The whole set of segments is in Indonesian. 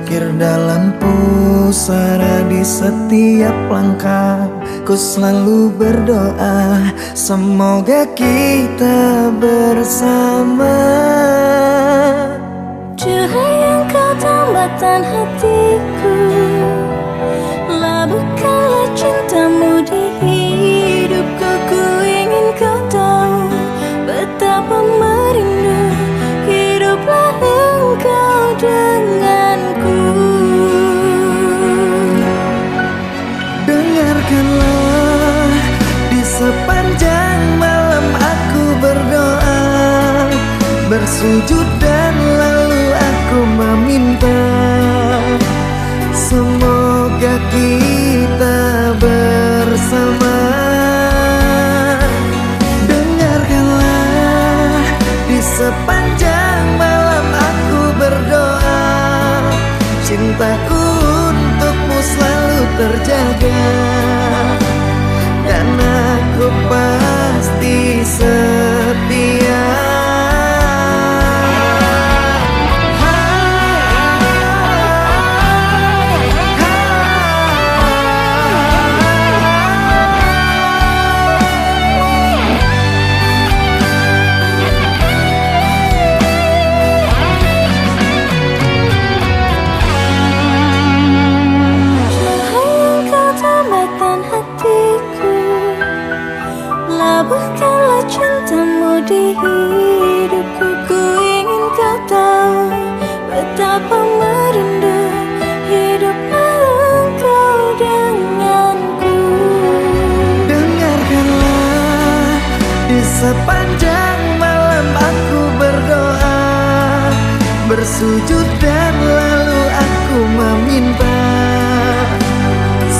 Zikir dalam pusara di setiap langkah, ku selalu berdoa semoga kita bersama. Cahaya engkau tambatan hatiku, labuhkanlah cintamu di hidupku. Ku ingin kau tahu betapa merindu hiduplah engkau denganku. Dengarkanlah, di sepanjang malam aku berdoa, bersujud dan lalu aku meminta semoga kita bersama. Dengarkanlah, di sepanjang malam aku berdoa, cintaku untukmu selalu terjaga, dan aku pasti setia. Labuhkanlah cintamu di hidupku. Ku ingin kau tahu betapa merindu hiduplah engkau denganku. Dengarkanlah, di sepanjang malam aku berdoa, bersujud dan lalu aku meminta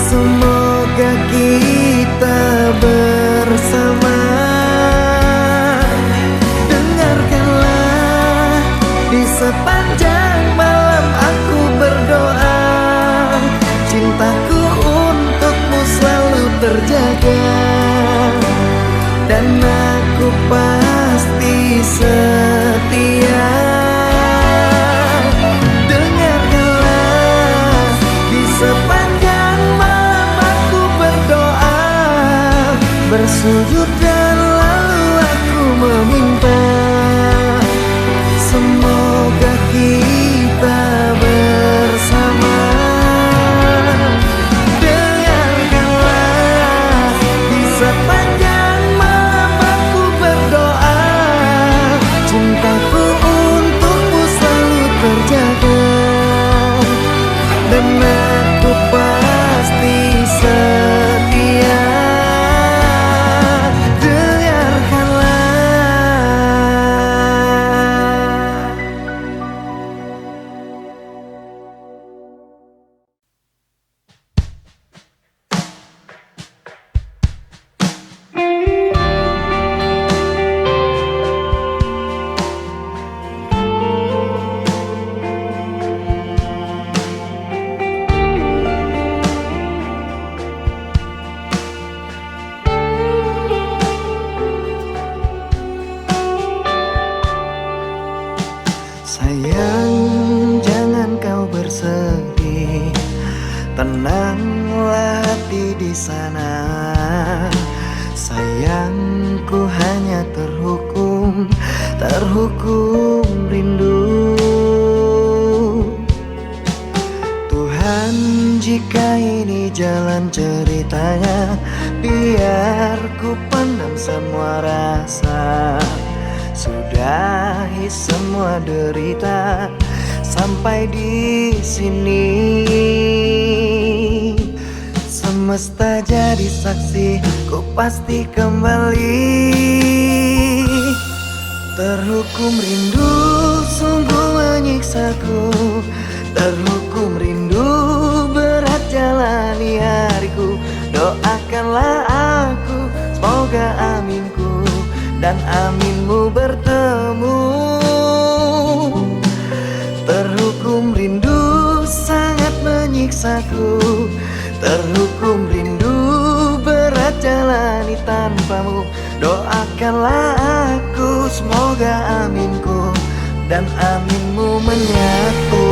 semoga kita bersama. Dengarkanlah, di sepanjang malam aku berdoa, cintaku untukmu selalu terjaga, dan aku pasti setia. Dengarkanlah, di sepanjang malam aku berdoa, bersujud dan lalu aku meminta semoga kita bersama. Dengarkanlah, di sepanjang malam aku berdoa, cintaku untukmu selalu terjaga, dan aku pasti setia. Sayang, jangan kau bersedih, tenanglah hati di sana. Sayangku hanya terhukum rindu. Tuhan, jika ini jalan ceritanya, biar ku pendam semua rasa. Sudahi semua derita sampai di sini. Semesta jadi saksi, ku pasti kembali. Terhukum rindu sungguh menyiksaku, terhukum rindu berat jalani hariku. Doakanlah aku, semoga aminku dan aminmu bertemu. Terhukum rindu sangat menyiksaku, terhukum rindu berat jalani tanpamu. Doakanlah aku, semoga aminku dan aminmu menyatu.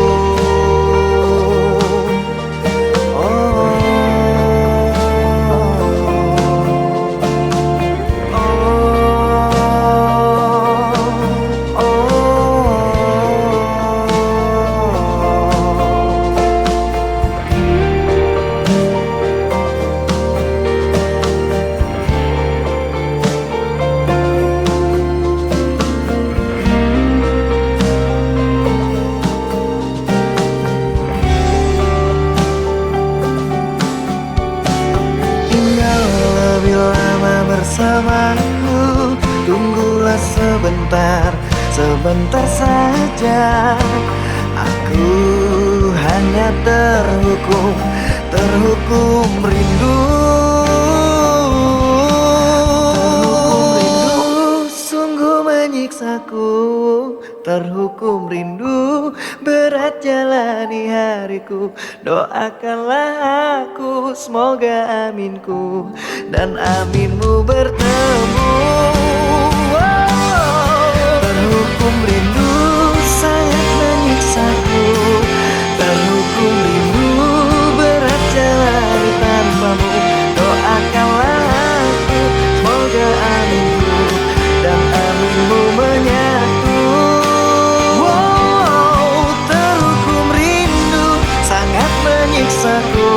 lama bersamaku, tunggulah sebentar, sebentar saja. Aku hanya terhukum rindu. Sungguh menyiksaku, terhukum rindu, berat jalani hariku. Doakanlah aku, semoga aminku dan aminmu bertemu. Terhukum rindu, sangat menyiksaku. Terhukum rindu, berat jalani tanpamu. Doakanlah aku, semoga aminku dan aminmu menyatu. Terhukum rindu, sangat menyiksaku.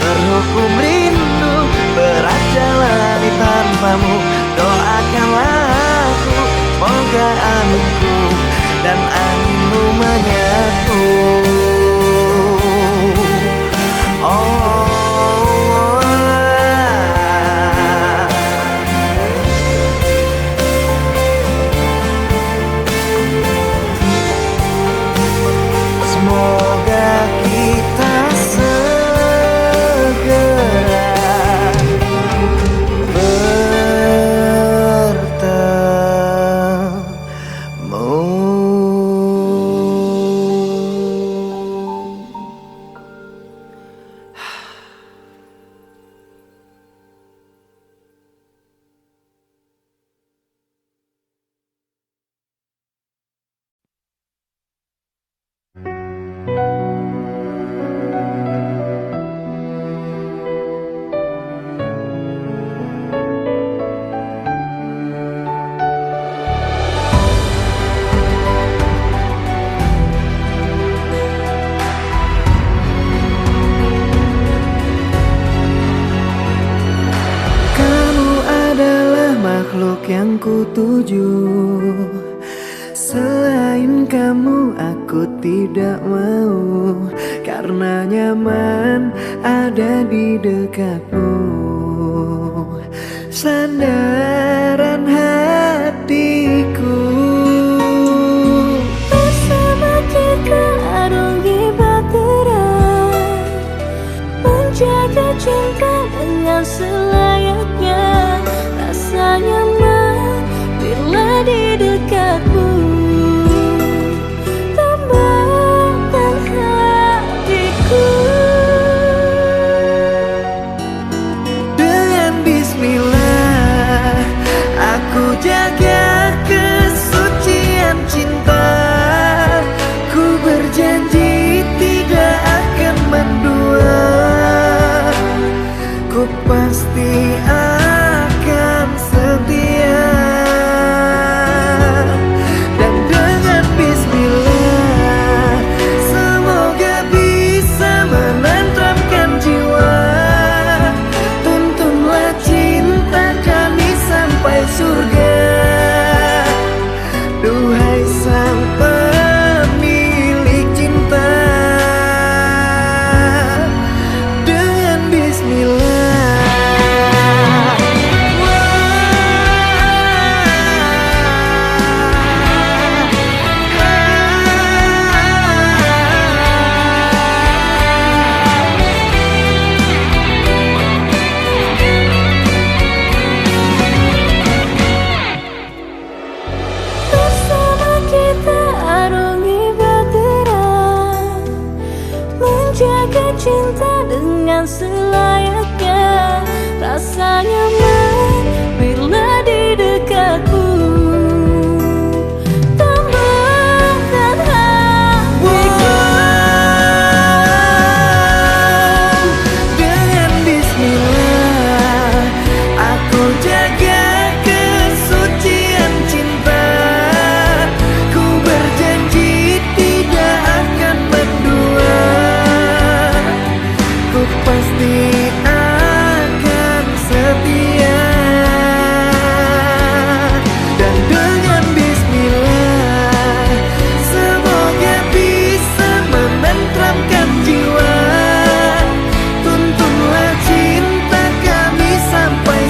Terhukum rindu, berat jalani tanpamu. Doakanlah aku, semoga aminku dan aminmu menyatu. Semoga kita segera bertemu. Kamu adalah makhluk yang kutuju. Selain kamu aku tidak mau, karena nyaman ada di dekatmu. Sandaran hatiku. Bersama kita arungi bahtera, menjaga cinta dengan selayaknya. Rasa nyaman bila di dekatmu. Tambahkan hatiku. Dengan bismillah aku jaga kesucian cinta. Ku berjanji tidak akan mendua. Ku pasti akan setia. Dan dengan bismillah semoga bisa menenteramkan jiwa. Tuntunlah cinta kami sampai surga. Duhai sang pemilik cinta. Dengan bismillah. Bersama kita arungi bahtera, menjaga cinta dengan selayaknya. Rasa nyaman bila di dekatmu. Tambahkan hatiku. Dengan bismillah aku jaga kesucian cinta. Ku berjanji tidak akan mendua. Ku pasti akan setia. Dan dengan bismillah semoga bisa menenteramkan jiwa. Tuntunlah cinta kami sampai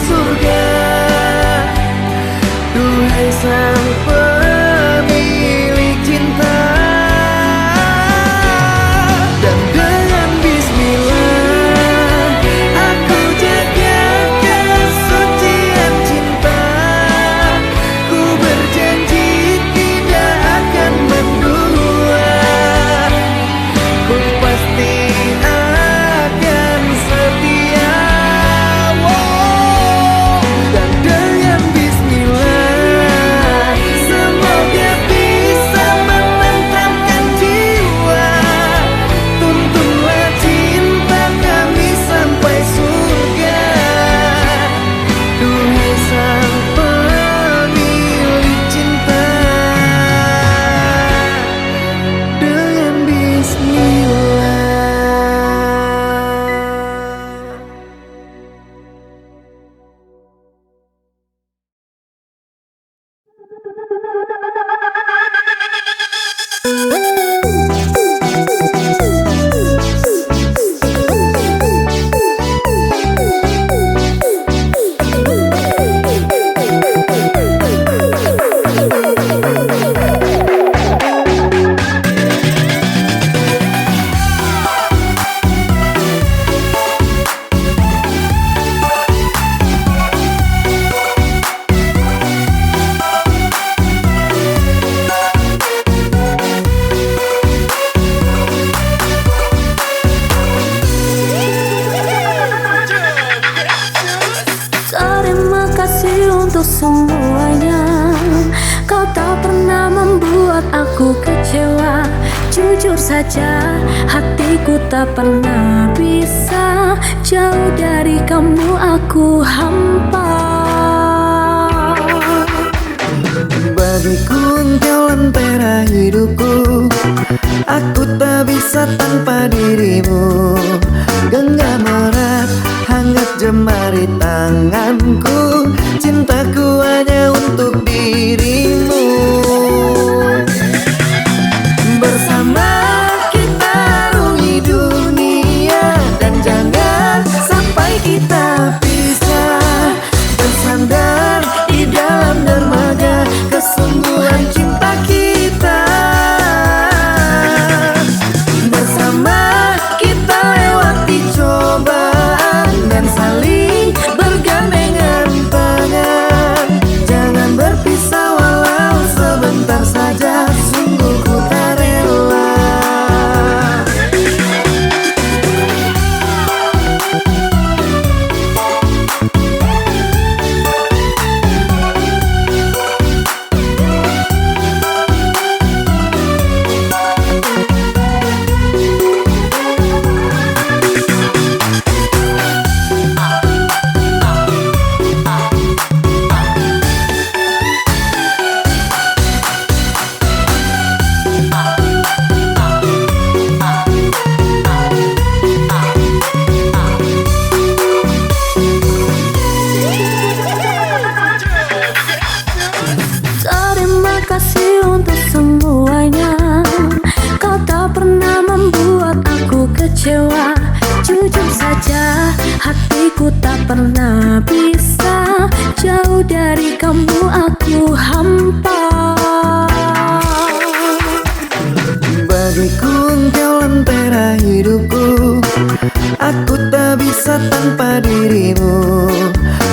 kecewa. Jujur saja hatiku tak pernah bisa jauh dari kamu, aku hampa. Bagiku engkau lentera hidupku, aku tak bisa tanpa dirimu. Genggam erat, hangat jemari tanganku, cintaku hanya untuk dirimu. Bersama kita arungi dunia, dan jangan sampai kita pisah. Bersandar di dalam dermaga kesungguhan cinta kita. Bersama kita lewati cobaan dan saling bergandengan tangan. Jangan berpisah walau sebentar saja, sungguh ku tak rela. Terima kasih untuk semuanya, kau tak pernah membuat aku kecewa. Jujur saja hatiku tak pernah bisa jauh dari kamu, aku hampa. Bagiku engkau lentera hidupku, aku tak bisa tanpa dirimu.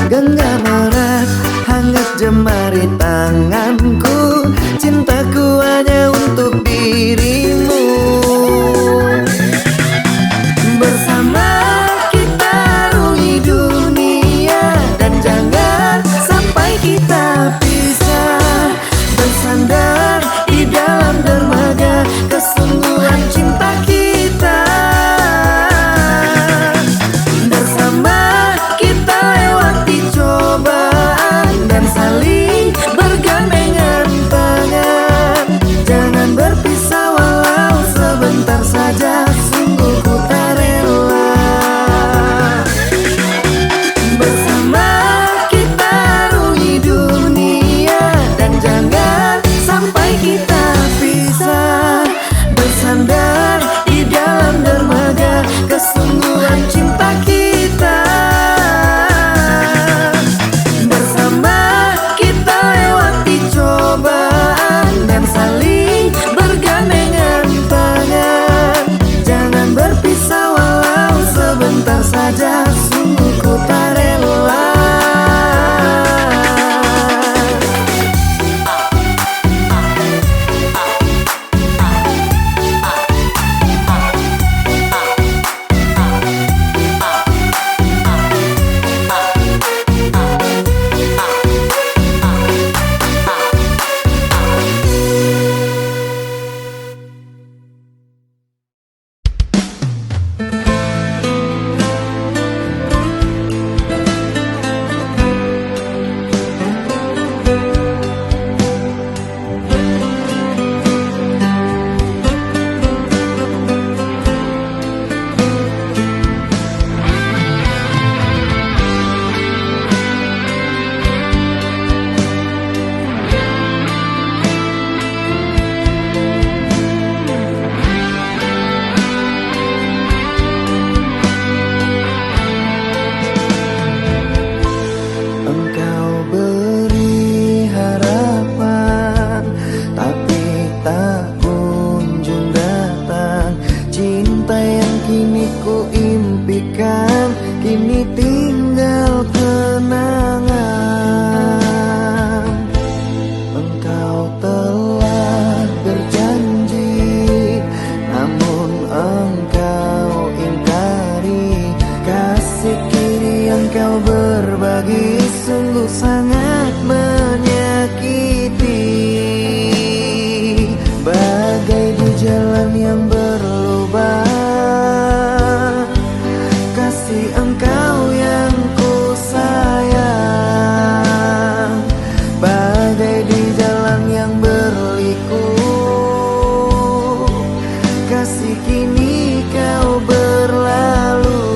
Genggam erat, hangat jemari tanganku, cintaku hanya untuk dirimu. Bersama kita arungi dunia, dan jangan sampai kita pisah. Bersandar di dalam dermaga kesungguhan cinta kita. Bersama kita lewati cobaan dan saling bergandengan tangan. Jangan berpisah walau sebentar saja, sungguh ku tak rela. Bersama kita arungi dunia, dan jangan sampai kita pisah. Bersandar di dalam dermaga kesungguhan cinta kita. Bersama kita lewati cobaan dan saling bergandengan tangan. Jangan berpisah walau sebentar saja, sungguh ku tak rela. sangat menyakiti. Bagaimana engkau yang ku sayang. Bagai di jalan yang berliku, kasih kini kau berlalu.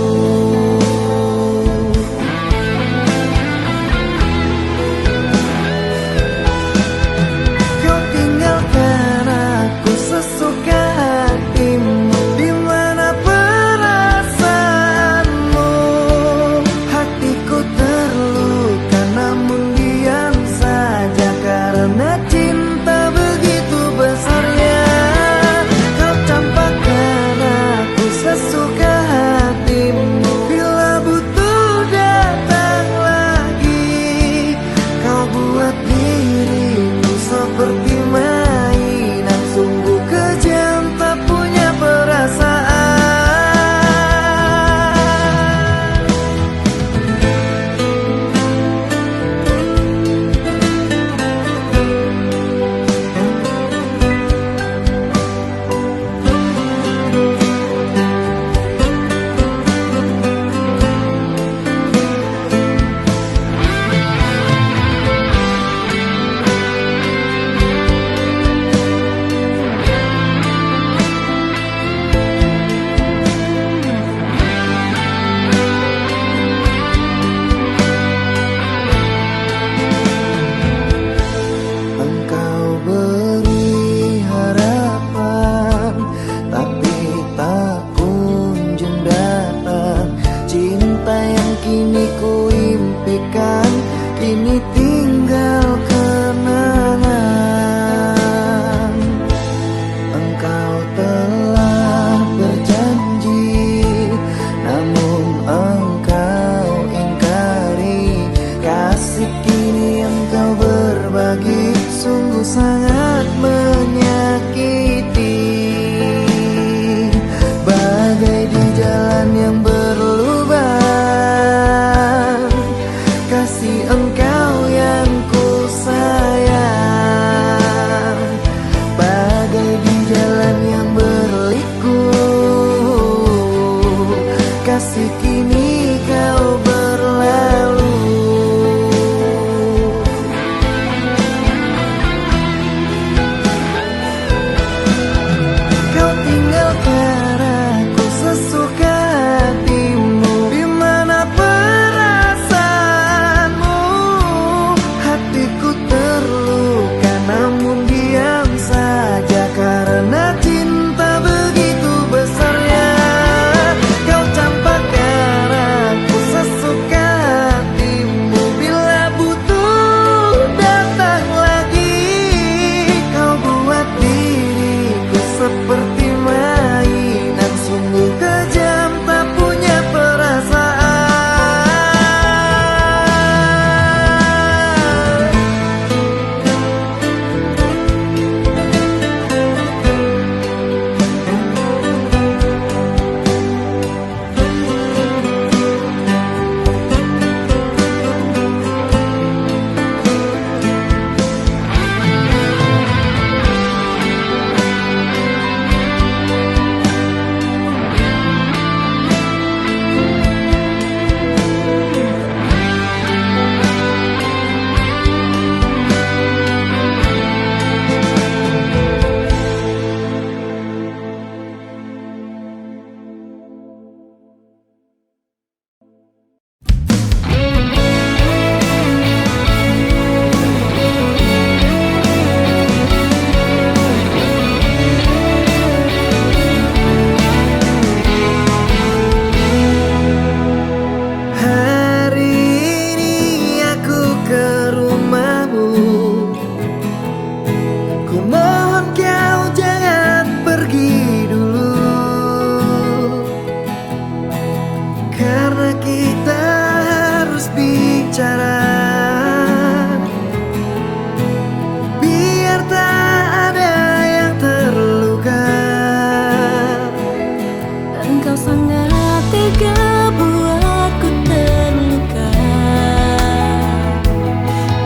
Kau tinggalkan aku sesuka hatimu, di mana perasaanmu. Hatiku terluka namun diam saja karena cinta begitu besarnya. Kau campakkan aku sesuka hatimu, bila butuh datang lagi. Kau buat diriku seperti mainan, sungguh kejam tak punya perasaan. Engkau beri harapan, tapi tak kunjung datang. Cinta yang kini ku impikan, kini tinggal kenangan. Engkau telah berjanji, namun engkau ingkari. Kasih kini engkau berbagi, sungguh sangat menyakiti. Bagai di jalan yang berlubang, kasih engkau yang ku sayang. Bagai di jalan yang berliku, kasih kini kau berlalu. Kau tinggalkan aku sesuka hatimu, di mana perasaanmu. Hatiku terluka namun diam saja karena cinta begitu besarnya. Kau campakkan aku sesuka hatimu, bila butuh datang lagi. Kau buat diriku seperti mainan, sungguh kejam tak punya perasaan. Hari ini aku ke rumahmu, ku mohon kau jangan pergi dulu, karena kita harus bicara, biar tak ada yang terluka. Engkau sangat tega buatku terluka,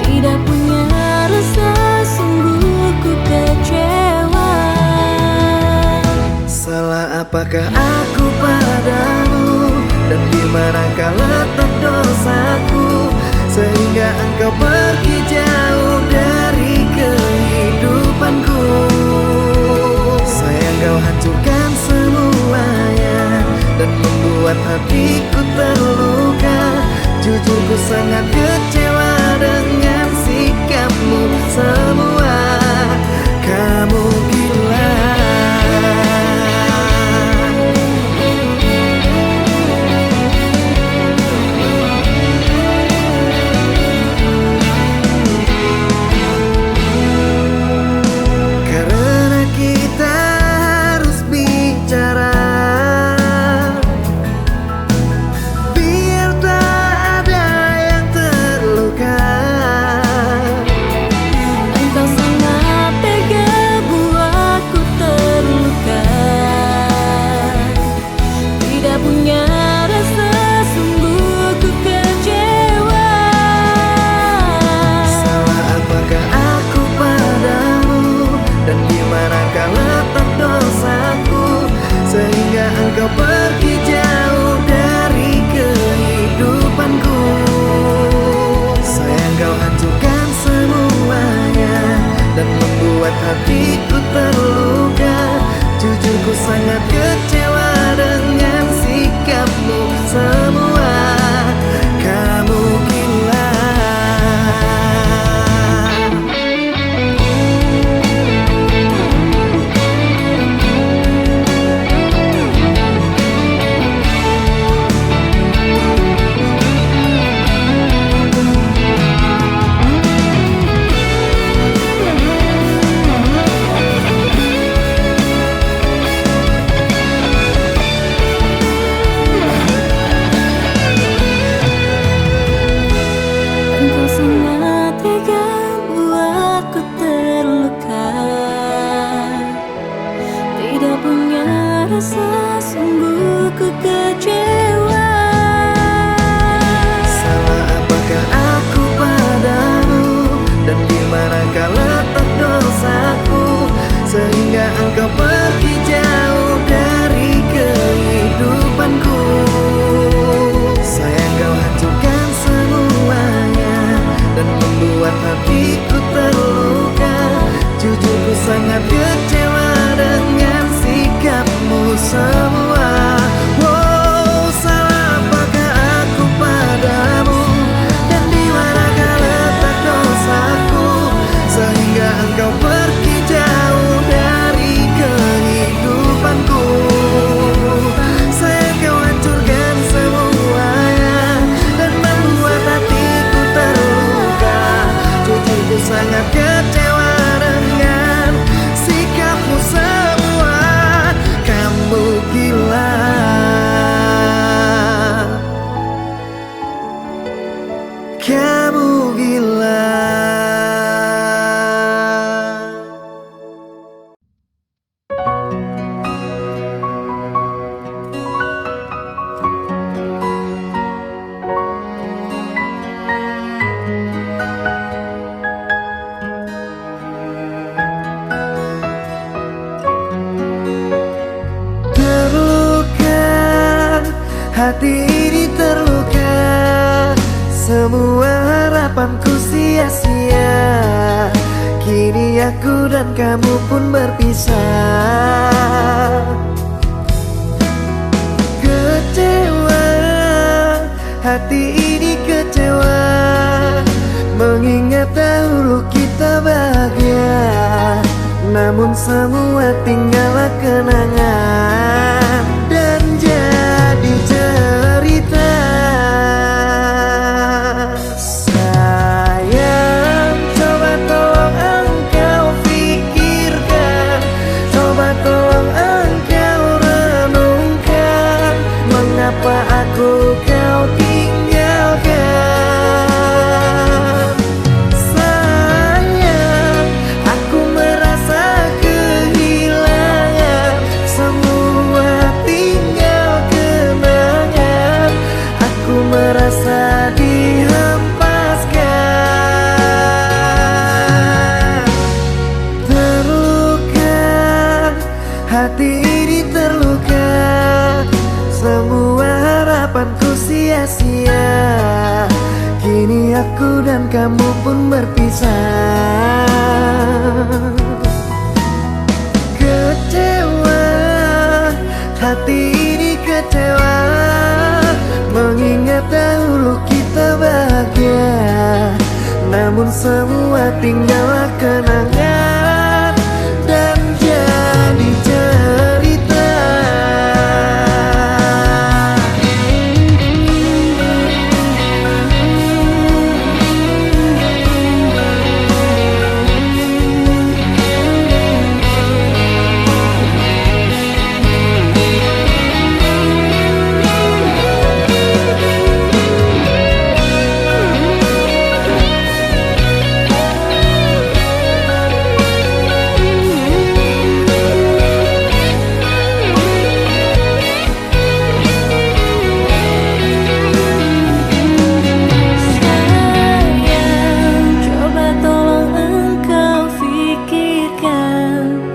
tidak punya rasa, sungguh ku kecewa. Salah apakah aku padamu, dan di manakah letak dosaku, sehingga engkau pergi jauh dari kehidupanku. Sayang, kau hancurkan semuanya dan membuat hatiku terluka. Jujur ku sangat kecewa dengan sikapmu semua. Kamu gila. Karena kita harus bicara, biar tak ada yang terluka. Engkau sangat tega buatku terluka. Tidak punya rasa, sungguh ku kecewa. Salah apakah aku padamu, dan di manakah letak dosaku, sehingga engkau pergi jauh dari kehidupanku. Sayang, kau hancurkan semuanya dan membuat hatiku terluka. Jujur ku sangat kecewa dengan sikapmu semua. Kamu gila. Engkau sangat tega buatku terluka. Tidak punya rasa, sungguh ku kecewa. Salah apakah aku padamu, dan di manakah letak dosaku, sehingga engkau pergi jauh dari kehidupanku. Sayang, kau hancurkan semuanya dan membuat hatiku terluka. Jujur ku sangat kecewa dengan sikapmu semua. Wow, salah apakah aku padamu, dan di manakah letak dosaku, sehingga engkau pergi jauh dari kehidupanku. Sayang, kau hancurkan semuanya dan membuat hatiku terluka. Jujur ku sangat kecewa dengan sikapmu semua. Kamu gila. Kamu gila. Terluka, hati ini terluka. Semua harapanku sia-sia. Kini aku dan kamu pun berpisah. Kecewa, hati ini kecewa, mengingat dahulu kita bahagia. Namun semua tinggallah kenangan dan jadi cerita. Sayang, coba tolong engkau pikirkan, coba tolong engkau renungkan, mengapa aku kau tinggalkan. Sayang, aku merasa kehilangan, semua tinggal kenangan. Aku merasa dihempaskan. Terluka, hati ini terluka. Semua harapanku sia-sia. bahagia. Kini aku dan kamu pun berpisah. Kecewa, hati ini kecewa, mengingat dahulu kita bahagia. Namun semua tinggallah kenangan dan jadi cerita.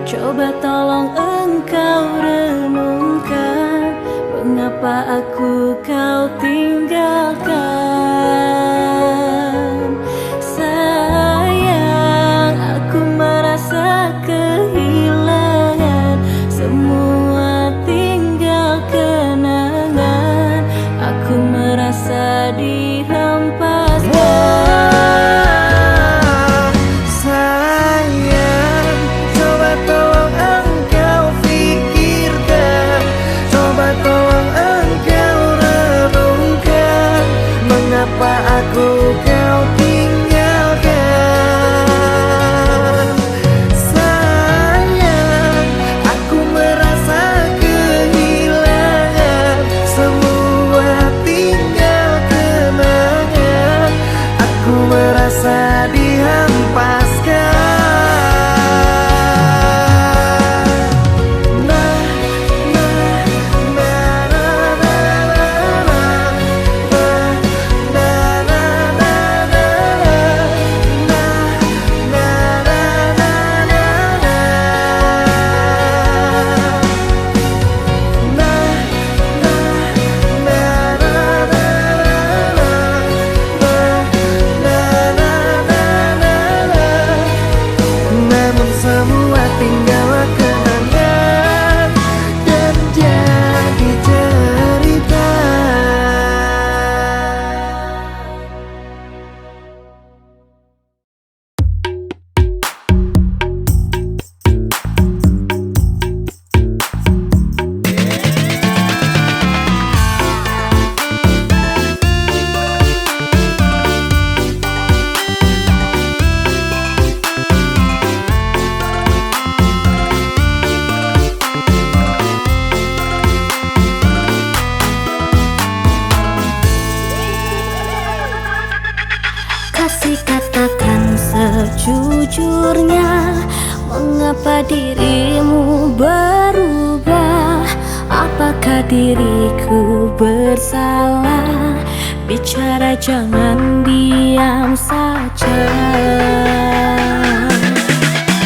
Coba tolong engkau renungkan, mengapa aku kau tinggalkan. Sayang, aku merasa kehilangan, semua tinggal kenangan. Aku merasa dihempaskan. Aku kau tinggalkan. Sayang, aku merasa kehilangan, semua tinggal kenangan. Aku merasa dihempaskan. Semua tinggallah kenangan dan jadi cerita. Kasih katakan sejujurnya, mengapa dirimu berubah? Apakah diriku bersalah? Bicara, jangan diam saja.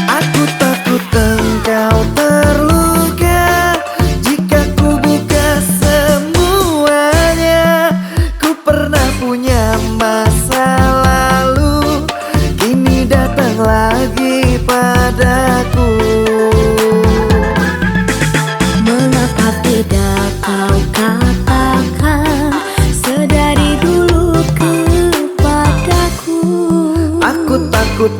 Aku takut engkau terluka jika ku buka semuanya. Ku pernah punya masa lalu, kini datang lagi padaku. Mengapa tidak kau katakan sedari dulu kepadaku? Aku takut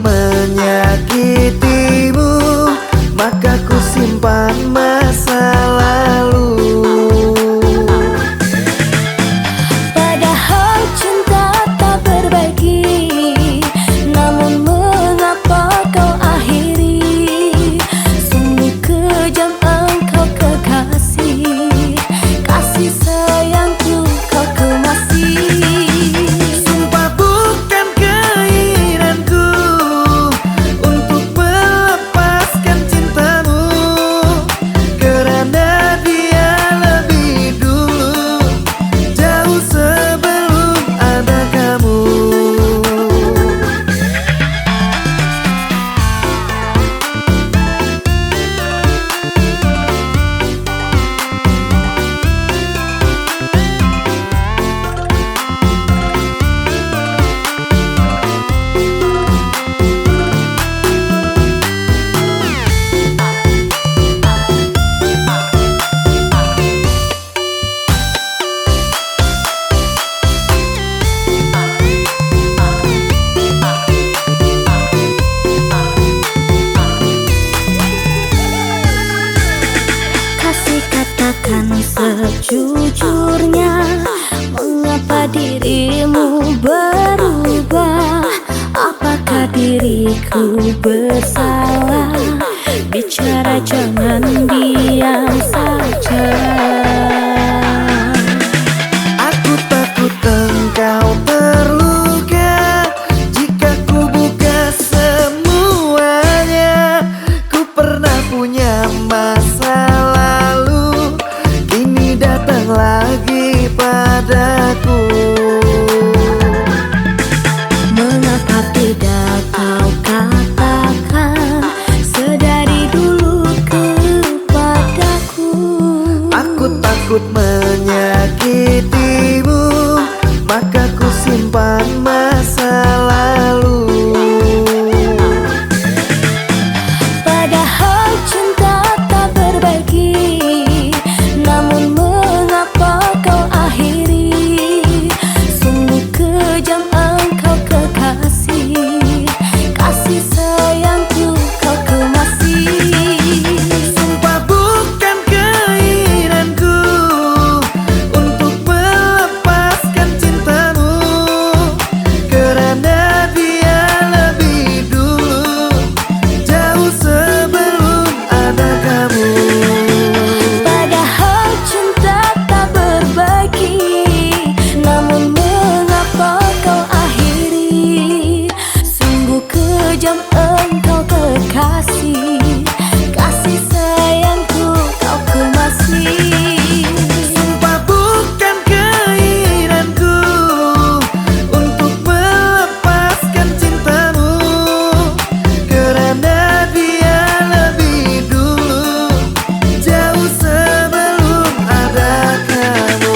sejujurnya, mengapa dirimu berubah? Apakah diriku bersalah? Bicara jangan diam saja. Aku takut engkau terluka jika ku buka semuanya. Ku pernah punya masa lalu, kini datang lagi padaku. Mengapa tidak kau katakan sedari dulu kepadaku? Aku takut menyakitimu, maka ku simpan masa lalu. Padahal cinta tak berbagi, namun mengapa kau akhiri? Sungguh kejam engkau kekasih, kasih sayangku kau kemasi. Sumpah bukan keinginanku untuk melepaskan cintamu, karena dia lebih dulu, jauh sebelum ada kamu. Padahal cinta tak berbagi, namun mengapa kau akhiri? Sungguh kejam engkau kekasih, kasih sayangku kau kemasi. Sumpah bukan keinginanku untuk melepaskan cintamu, karena dia lebih dulu, jauh sebelum ada kamu.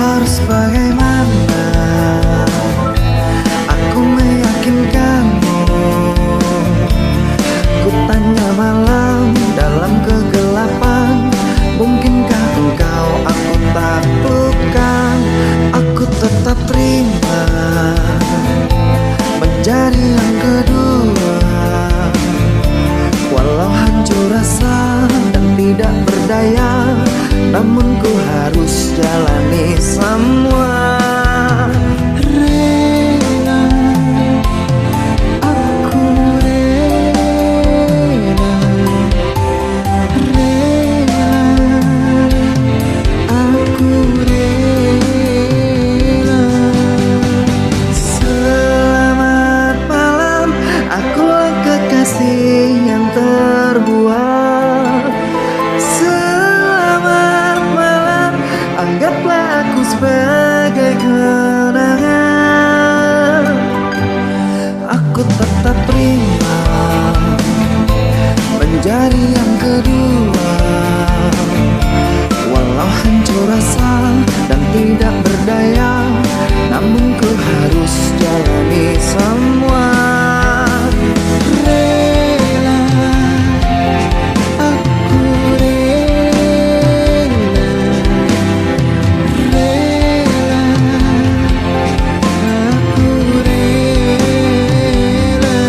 Harus bagaimana aku meyakinkanmu? Ku tanya malam dalam kegelapan, mungkinkah engkau aku taklukkan? Aku tetap terima menjadi yang kedua, walau hancur rasa dan tidak berdaya, namun ku harus jalani semua. Rela, aku rela, rela, aku rela. Selamat malam, akulah kekasih yang terbuang. Selamat malam, anggaplah aku sebagai kenangan. Aku tetap terima menjadi yang kedua, walau hancur rasa dan tidak berdaya, namun ku harus jalani semua. Rela, aku rela, rela, aku rela.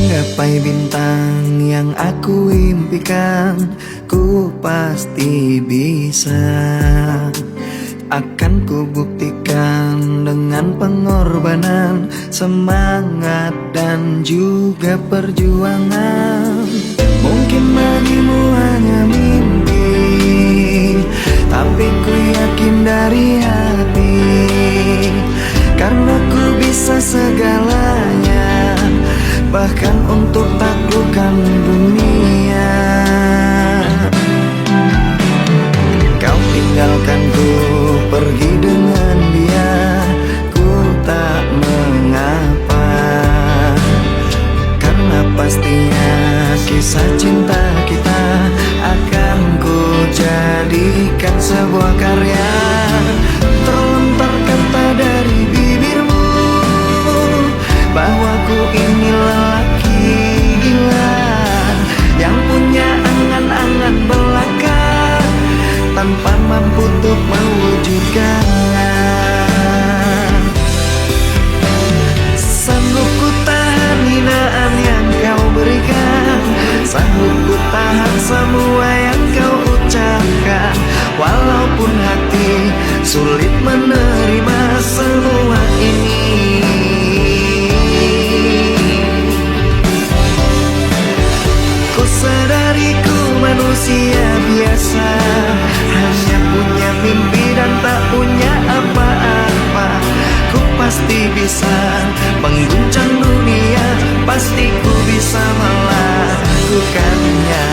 Menggapai bintang yang aku impikan, ku pasti bisa. Akan ku buktikan dengan pengorbanan, semangat dan juga perjuangan. Mungkin bagimu hanya mimpi, tapi ku yakin dari hati, karena ku bisa segalanya, bahkan untuk taklukkan dunia. Kau tinggalkan ku pergi dengan dia, ku tak mengapa, karena pastinya kisah cinta kita akan ku jadikan sebuah karya. Terlontar kata dari bibirmu bahwa ku ini lelaki gila yang punya angan-angan belaka, tanpa mampu untuk mewujudkannya. Sanggup ku tahan hinaan yang kau berikan, sanggup ku tahan semua yang kau ucapkan, walaupun hati sulit menerima semua ini. Ku sadari ku manusia biasa, hanya punya mimpi dan tak punya apa-apa. Ku pasti bisa mengguncang dunia, pasti ku bisa melakukannya.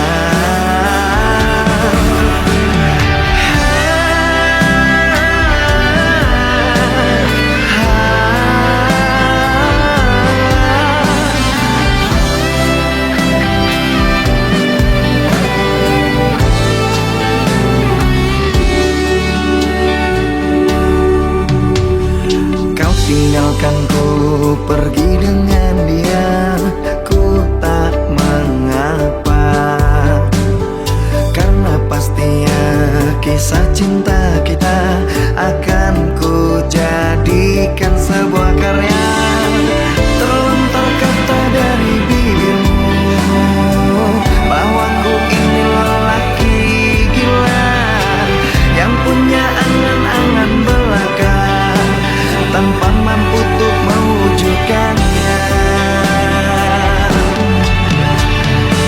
Tinggalkan ku pergi dengan dia, ku tak mengapa, karena pastinya kisah cinta kita akan ku jadikan sebuah karya. Terlontar kata dari bibirmu bahwa ku ini lelaki gila yang punya angan-angan belaka, tanpa mampu untuk mewujudkannya.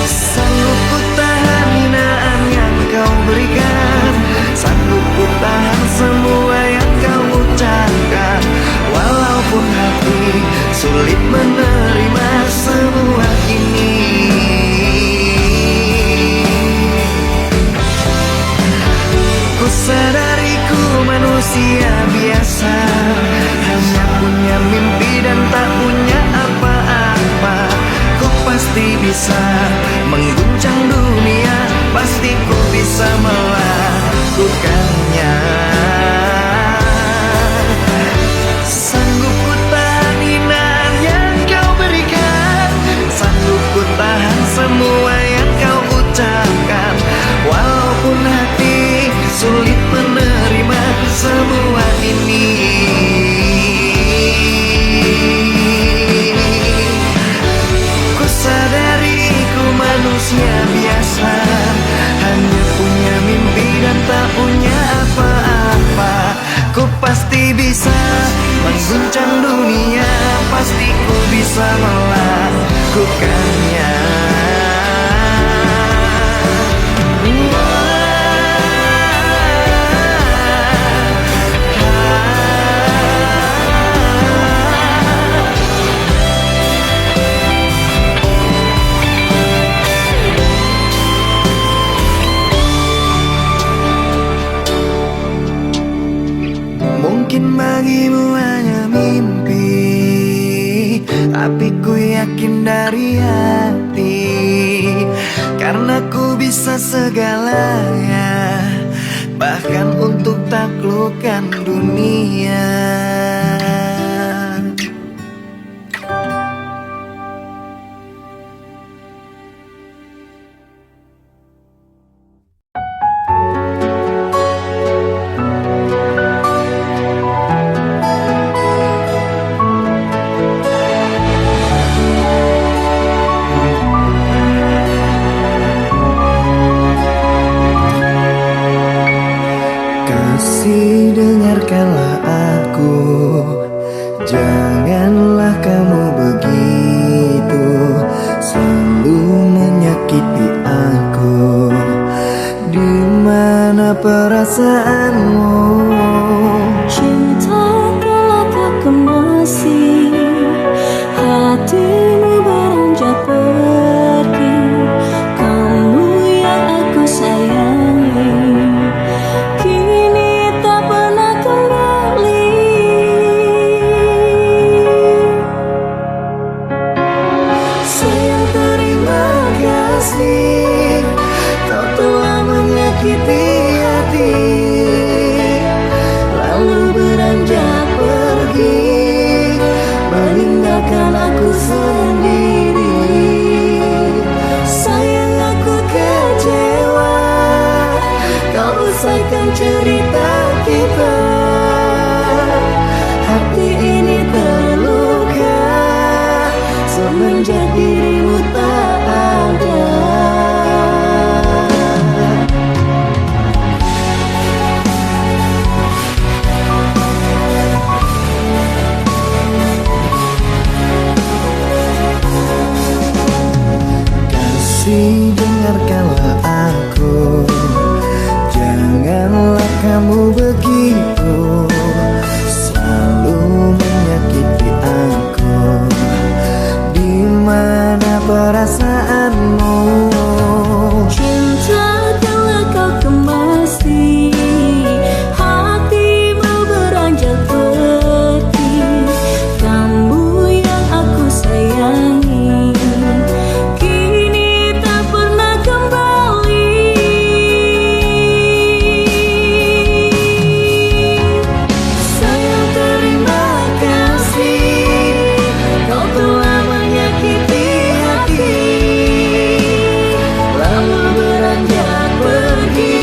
Sanggup ku tahan hinaan yang kau berikan, sanggup ku tahan semua yang kau ucapkan, walaupun hati sulit menerima semua ini. Ku sadari ku manusia biasa, hanya punya mimpi dan tak punya apa-apa. Ku pasti bisa mengguncang dunia, pasti ku bisa melakukannya. Sanggup ku tahan hinaan yang kau berikan, sanggup ku tahan semua yang kau ucapkan, walaupun hati sulit menerima semua ini. Ku sadari ku manusia biasa, hanya punya mimpi dan tak punya apa-apa. Ku pasti bisa mengguncang dunia, pasti ku bisa melakukannya. Mungkin bagimu hanya mimpi, tapi ku yakin dari hati, karena ku bisa segalanya, bahkan untuk taklukkan dunia. perasaanmu. Cinta telah tak kemasi, hatimu beranjak pergi. Kamu yang aku sayangi, kini tak pernah kembali. Sayang, terima kasih, kau telah menyakiti hati, lalu beranjak pergi, meninggalkan aku sendiri. Sayang, aku kecewa, kau usaikan cerita kita. Hati ini terluka semenjak dirimu tak ada. Kasih, dengarkanlah aku, janganlah kamu begitu, selalu menyakiti aku. Di mana perasaanmu? Cinta telah kau kemasi, hatimu beranjak pergi. Kamu yang aku sayangi, kini tak pernah kembali. Sayang, terima kasih, kau telah menyakiti hati, lalu beranjak pergi,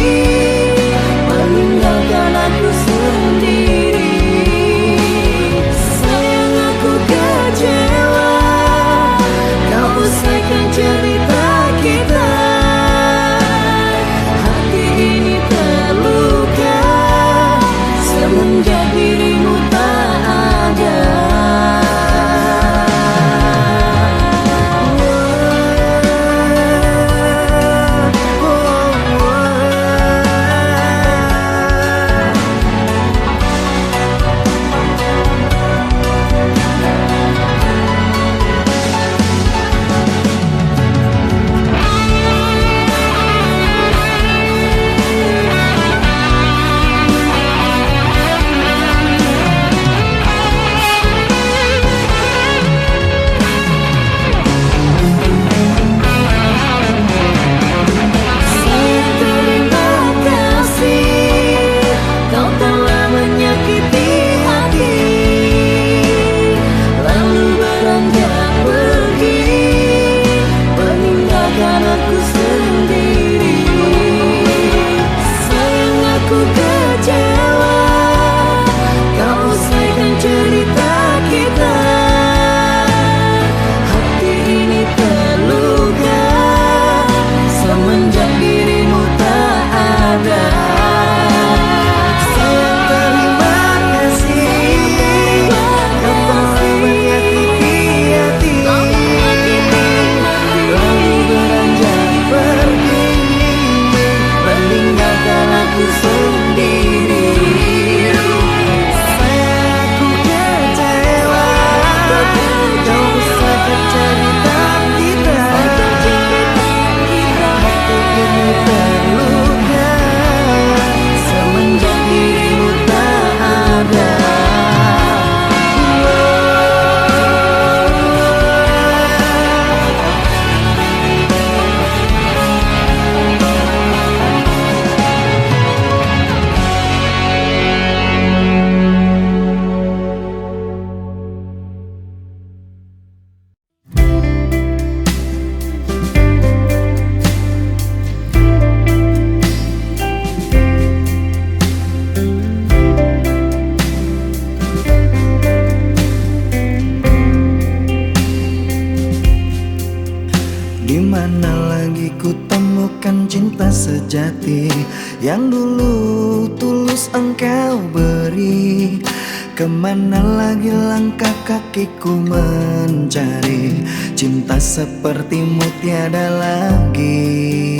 meninggalkan aku sendiri. Sayang, aku kecewa, kau usaikan cerita kita. Hati ini terluka semenjak dirimu tak ada. Sayang, terima kasih, kau telah menyakiti hati, lalu beranjak pergi, meninggalkan aku sendiri. Sayang, aku kecewa, kau usaikan cerita kita. Hati ini terluka semenjak dirimu tak ada. Sayang, terima kasih, kau telah menyakiti hati, lalu beranjak pergi, meninggalkan aku sendiri. Sayang, aku kecewa, kau usaikan cerita kita. Hati ini terluka semenjak dirimu tak ada. Di mana lagi ku temukan cinta sejati yang dulu tulus engkau beri? Kemana lagi langkah kakiku mencari cinta sepertimu tiada lagi?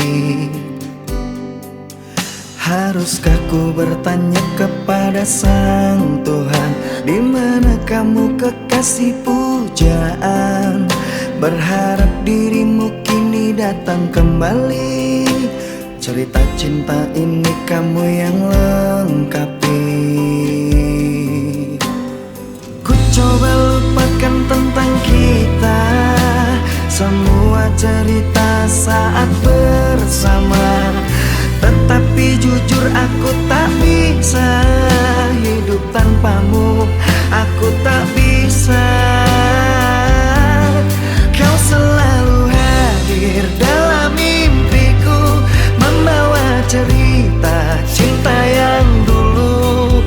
Haruskah ku bertanya kepada Sang Tuhan, di mana kamu kekasih pujaan? Berharap dirimu kini datang kembali. Cerita cinta ini kamu yang lengkapi. Ku coba lupakan tentang kita, semua cerita saat bersama. Tetapi jujur aku tak bisa hidup tanpamu, aku tak bisa. Kau selalu hadir dalam mimpiku, membawa cerita cinta yang dulu.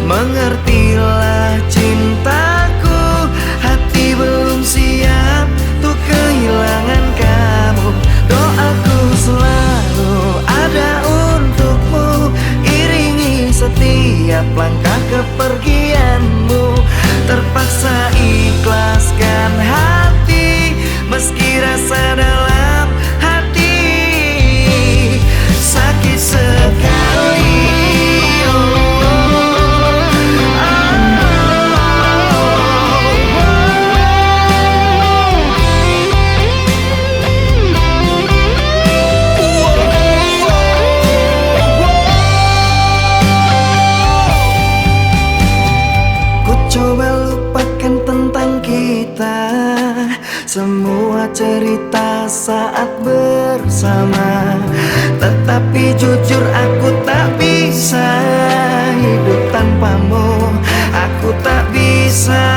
Mengertilah cintaku, hati belum siap untuk kehilangan kamu. Doaku selalu ada untukmu, iringi setiap langkah kepergianmu. Terpaksa ikhlaskan hati, meski rasa dalam hati sakit sekali. Coba lupakan tentang kita, semua cerita saat bersama. Tetapi jujur aku tak bisa hidup tanpamu, aku tak bisa.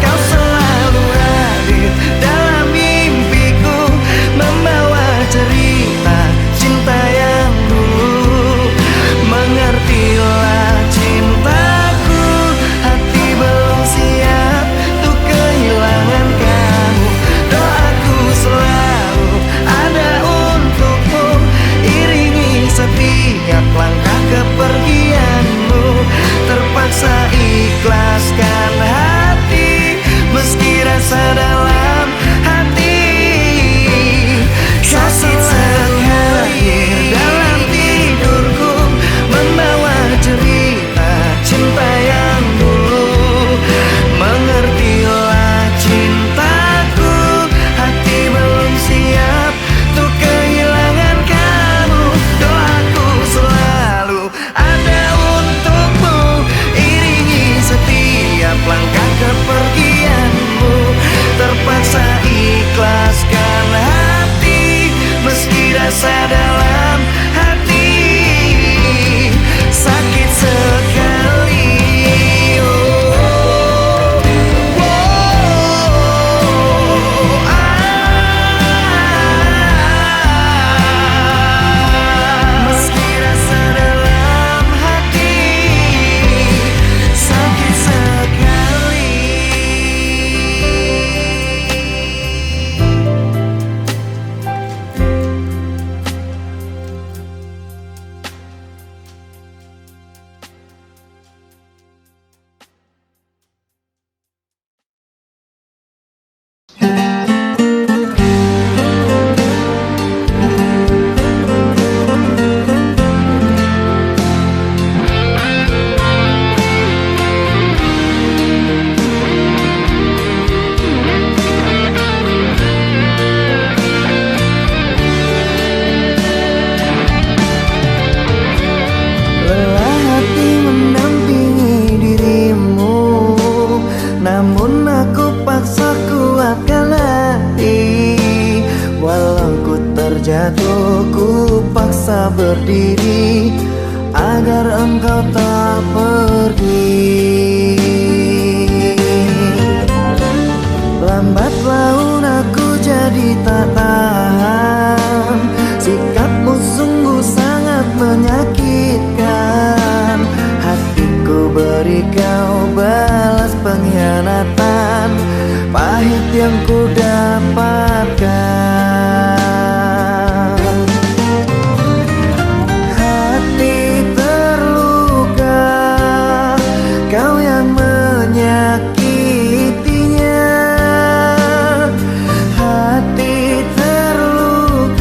Kau selalu hadir dalam mimpiku, membawa cerita cinta yang dulu. Mengertilah cintaku, hati belum siap untuk kehilangan kamu. Doaku selalu ada untukmu, iringi setiap langkah kepergianmu. Terpaksa ikhlaskan hati, meski rasa dalam hati sakit sekali. Dalam tidurku membawa cerita cinta yang dulu. Mengertilah cintaku, hati belum siap untuk kehilangan kamu. Doaku selalu ada untukmu, iringi setiap langkah kepergianmu. Terpaksa ikhlaskan hati, meski rasa dalam hati sakit sekali. Meski rasa dalam hati sakit sekali. Lelah hati mendampingi dirimu, namun aku paksa kuatkan hati. Walau ku terjatuh, ku paksa berdiri agar engkau tak pergi. Lambat laun aku jadi tak tahan, sikapmu sungguh sangat menyakitkan. Hatiku beri kau balas pengkhianatan, pahit yang ku dapatkan. Hati terluka, kau yang menyakitinya. Hati terluka,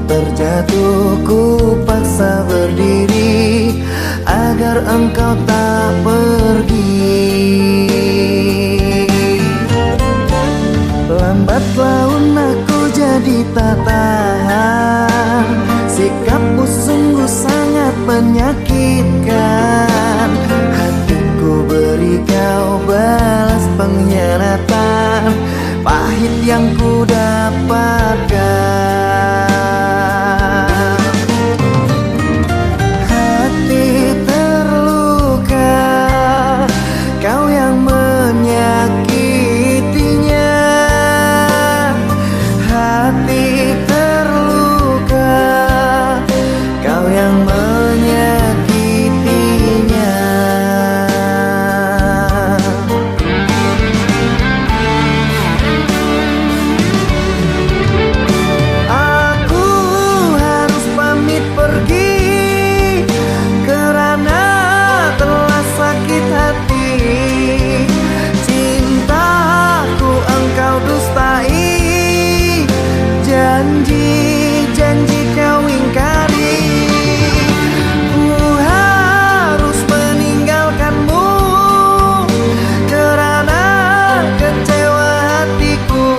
terjatuh, ku paksa berdiri agar engkau tak pergi. Lambat laun aku jadi tak tahan, sikapmu sungguh sangat menyakitkan. Hatiku beri kau balas pengkhianatan, pahit yang ku dapatkan. Hati terluka, kau yang menyakitinya. Hati terluka, kau yang menyakitinya. Aku harus pamit pergi kerana telah sakit hati. Cintaku engkau dustai, janji-janji kau ingkari. Ku harus meninggalkanmu kerana kecewa hatiku.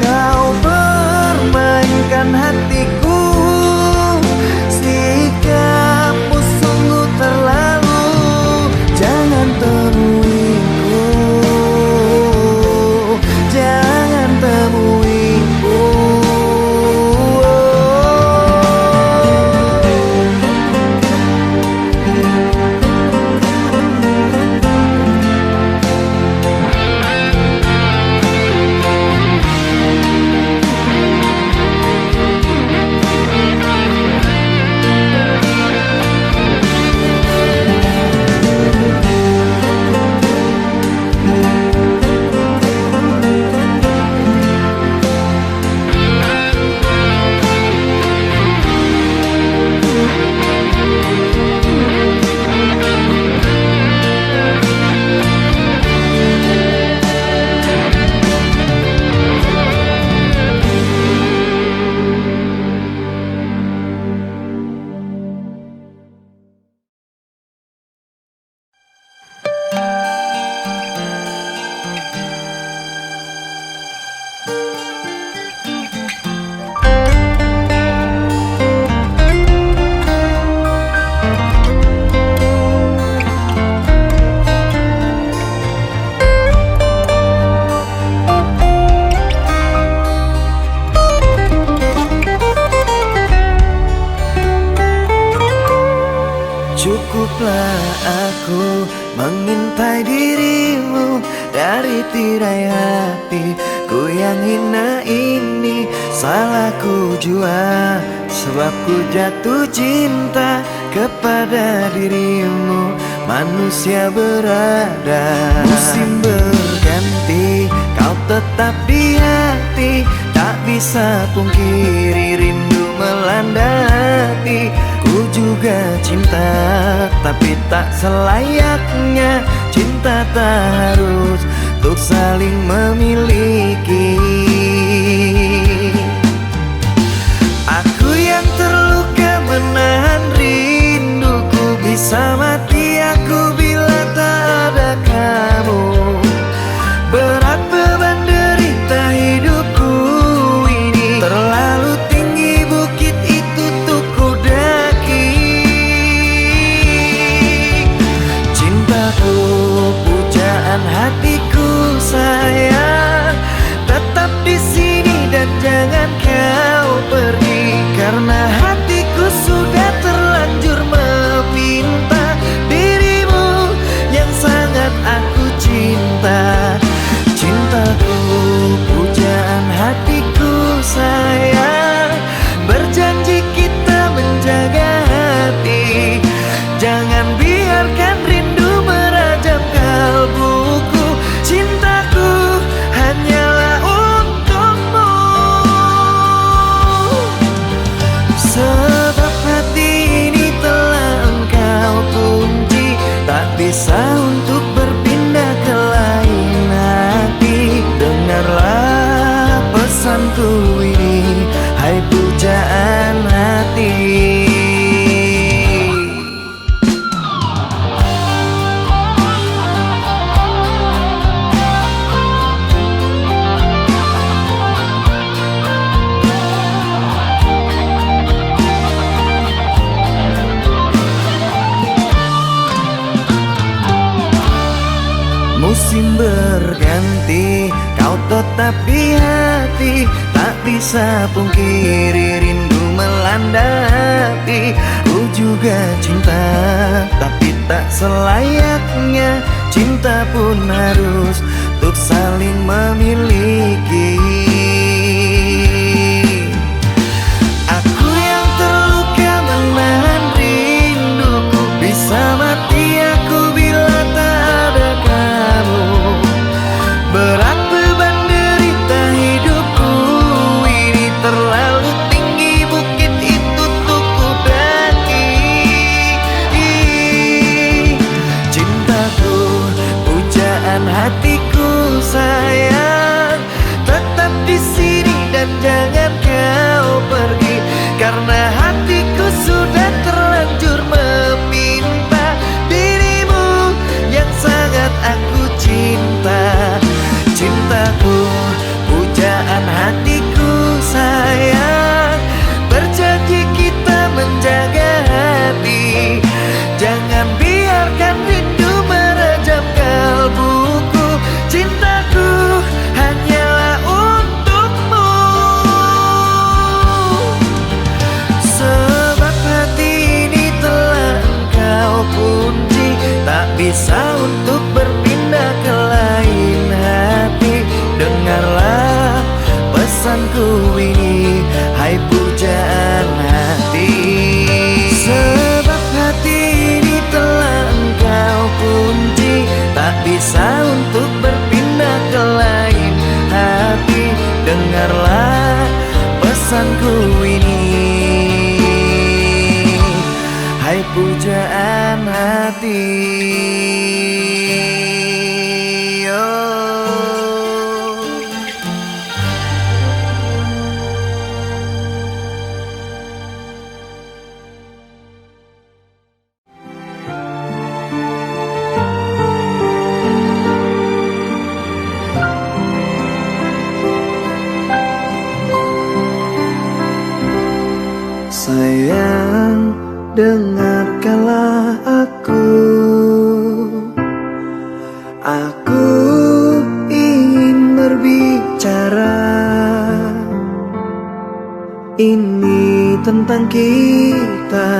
Kau permainkan hatiku, sikapmu sungguh terlalu. Jangan temuiku, jangan temuiku. Cukuplah aku mengintai dirimu dari tirai hati ku yang hina ini. Salahku jua sebab ku jatuh cinta kepada dirimu. Manusia berada, musim berganti, kau tetap di hati. Tak bisa pungkiri rindu melanda hati. Ku juga cinta, tapi tak selayaknya. Cinta tak harus untuk saling memiliki. Aku yang terluka menahan rinduku, bisa mati aku bila tak ada kamu. Berat beban derita hidupku ini, terlalu tinggi bukit itu untuk ku daki. Cintaku, pujaan hatiku sayang, tetap di sini dan jangan kau pergi. Karena hatiku sudah terlanjur meminta dirimu yang sangat aku cinta. Cintaku, pujaan hatiku sayang, berjanji kita menjaga hati. Jangan biarkan rindu merajam kalbuku. Cintaku hanyalah untukmu, sebab hati ini telah engkau kunci. Tak bisa untuk berpindah ke lain hati. Dengarlah pesanku ini, hai musim berganti, kau tetap di hati. Tak bisa pungkiri rindu melanda hati. Ku juga cinta, tapi tak selayaknya. Cinta pun harus untuk saling memiliki. Aku yang terluka menahan rinduku, bisa mati aku bila tak ada kamu. Berat beban derita hidupku ini, terlalu tinggi bukit itu untuk ku daki. Cintaku, pujaan hatiku sayang, tetap di sini dan jangan kau pergi. Karena hatiku sudah terlanjur meminta dirimu yang sangat aku cinta. Cintaku, pujaan hatiku sayang, berjanji kita menjaga hati. Jangan biarkan rindu merajam kalbuku. Cintaku hanyalah untukmu. Sebab hati ini telah engkau kunci, tak bisa untuk berpindah ke lain hati. Dengarlah pesanku ini, hai pujaan hati. Sebab hati ini telah engkau kunci, tak bisa untuk berpindah ke lain hati. Dengarlah pesanku ini, hai pujaan hati. Sayang, dengarkanlah aku. Aku ingin berbicara. Ini tentang kita,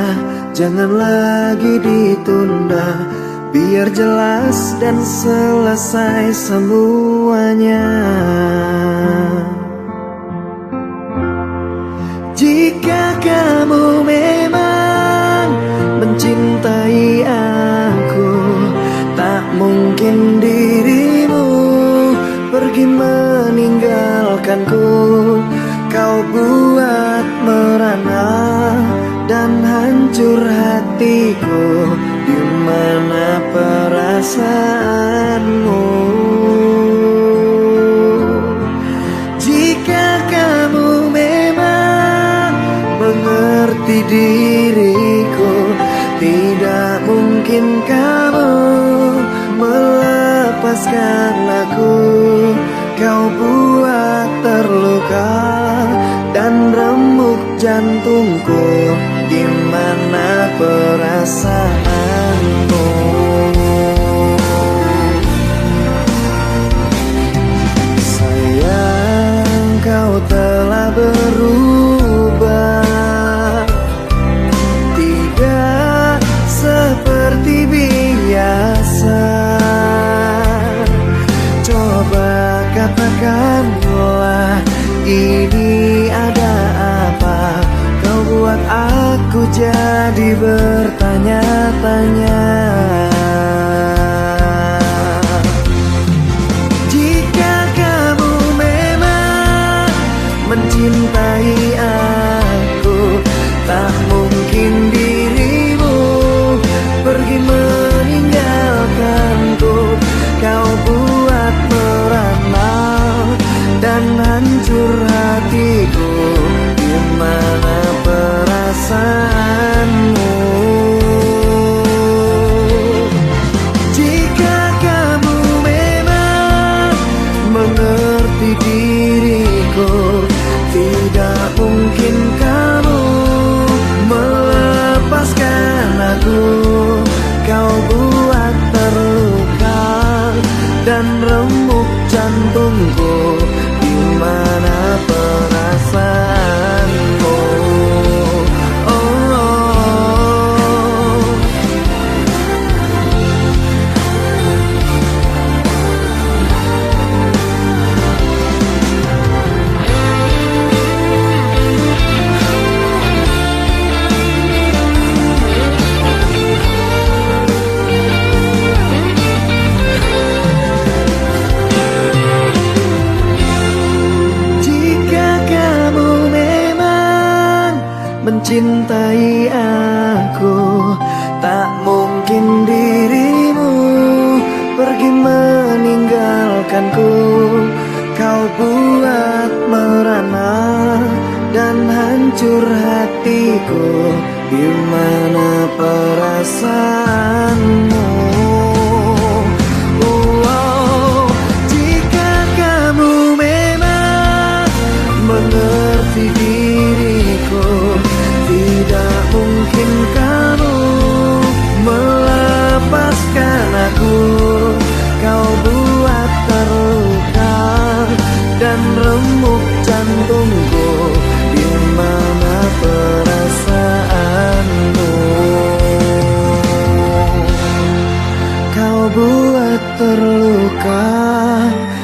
jangan lagi ditunda. Biar jelas dan selesai semuanya. Jika kamu memang mencintai aku, tak mungkin dirimu pergi meninggalkanku. Kau buat merana dan hancur hatiku. Di mana perasaanmu? Jika kamu memang mengerti diriku, tidak mungkin kamu melepaskan aku. Kau buat terluka dan remuk jantungku. Di mana perasaanmu? Sayang, kau telah berubah, tidak seperti biasa. Coba katakanlah, ini ada apa? Kau buat aku jadi bertanya-tanya. Jika kamu memang mencintai aku, tak mungkin dirimu pergi meninggalkanku. Kau buat merana dan hancur hatiku. Di mana perasaanmu? mencintai aku. Tak mungkin dirimu pergi meninggalkanku. Kau buat merana dan hancur hatiku. Di mana perasaanmu? Oh, jika kamu memang mengerti diriku, tidak mungkin kamu melepaskan aku. Kau buat terluka dan remuk jantungku. Di mana perasaanmu? Kau buat terluka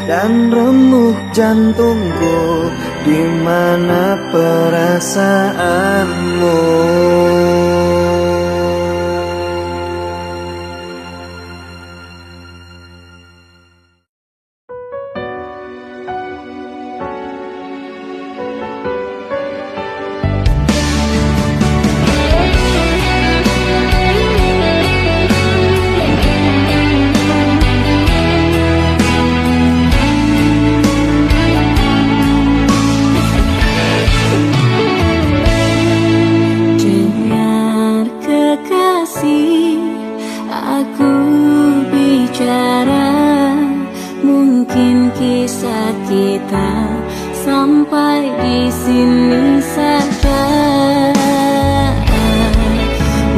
dan remuk jantungku. Di mana perasaanmu? Sampai di sini saja.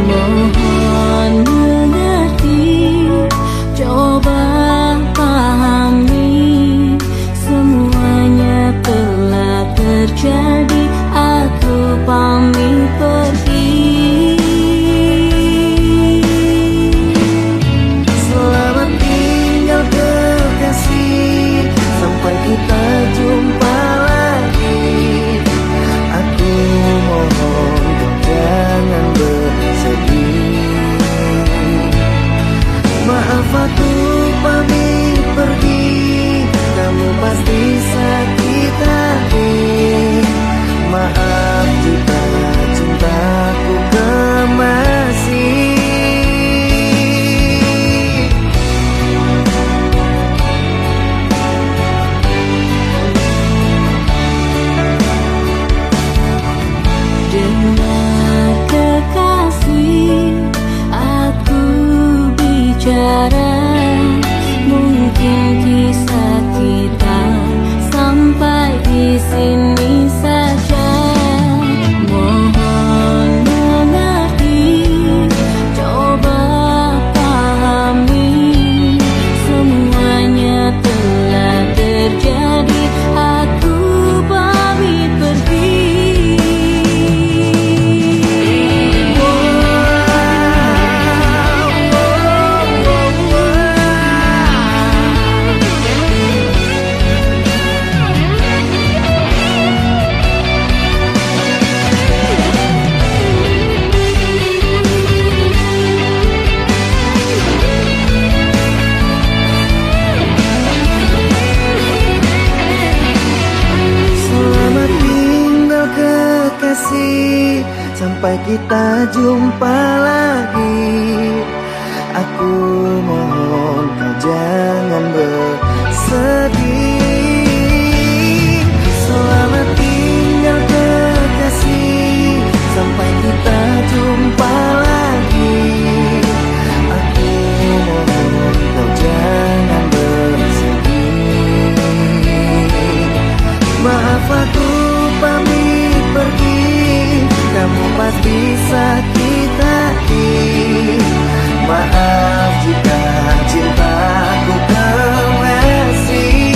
Mohon mengerti, coba pahami, semuanya telah terjadi. Aku pamit pergi. Selamat tinggal kekasih, sampai kita jumpa. Aku pamit pergi, kamu pasti sakit hati. Maaf jika cintaku kemasi. Dengar kekasih, aku bicara. Mungkin kisah kita sampai di sini saja. Mohon mengerti, coba pahami, semuanya telah terjadi. Aku pamit pergi. Sampai kita jumpa lagi. Aku mohon kau jangan bersedih. Selamat tinggal kekasih, sampai kita jumpa lagi. Aku mohon kau jangan bersedih. Maaf aku pamit pergi, kamu pasti sakit hati. Maaf jika cintaku kemasi.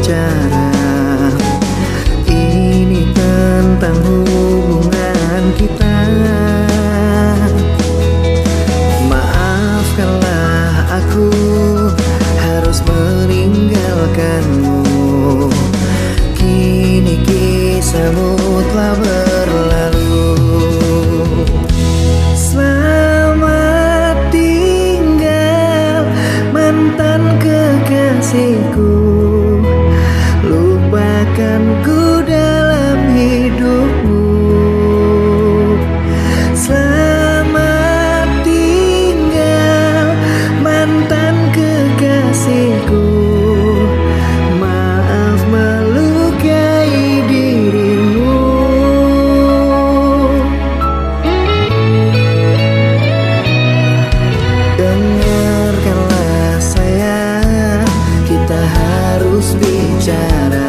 bicara. Ini tentang hubungan kita. Maafkanlah aku harus meninggalkanmu. Kini kisahmu telah berlalu. Selamat tinggal mantan kekasihku. Lupakanku dalam hidupmu. Selamat tinggal mantan kekasihku. Maaf melukai dirimu. Dengarkanlah sayang, kita harus bicara.